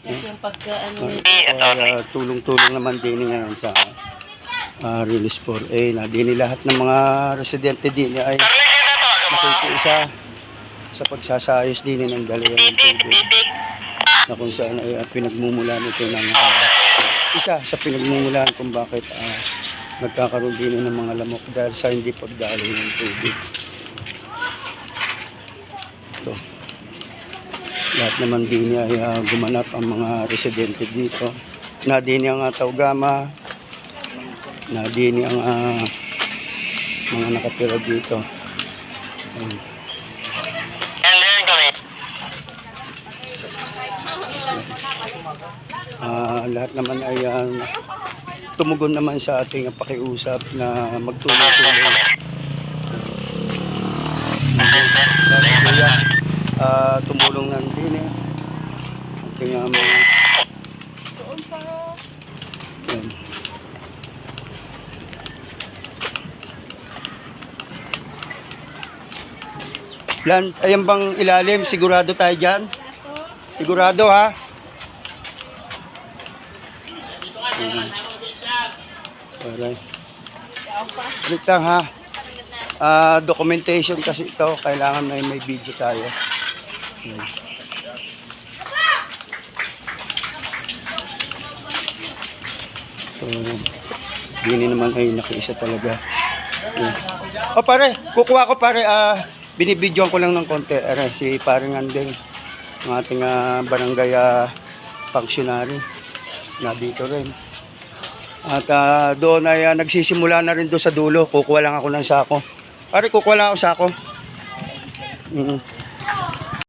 Kasi yung pagka ano, tulong-tulong naman din ngayon sa Release 4A na din lahat ng mga residente din ay nakikiisa sa pagsasayos din ng dalayan ng tubig na kung saan ay pinagmumulan ito ng isa sa pinagmumulan kung bakit nagkakaroon din ng mga lamok dahil sa hindi pagdaloy ng tubig. Ito. Lahat naman din ay gumanap ang mga residente dito. Na din ang Taugama, na din ang mga nakatira dito. Lahat naman ay tumugon naman sa ating pakiusap na magtulong-tulong. Tumulong ng din ating mga ayan bang ilalim? Sigurado tayo dyan? Sigurado ha? Balik lang ha. Documentation kasi ito. Kailangan may video tayo. So, hindi naman ay nakiisa talaga. O pare, kukuha ko pare. Binibidyoan ko lang ng konti. Si parang Andeng, ang ating barangay functionary na dito rin. At doon ay nagsisimula na rin doon sa dulo. Kukuha lang ako ng sako. Pare, kukuha lang ako sako.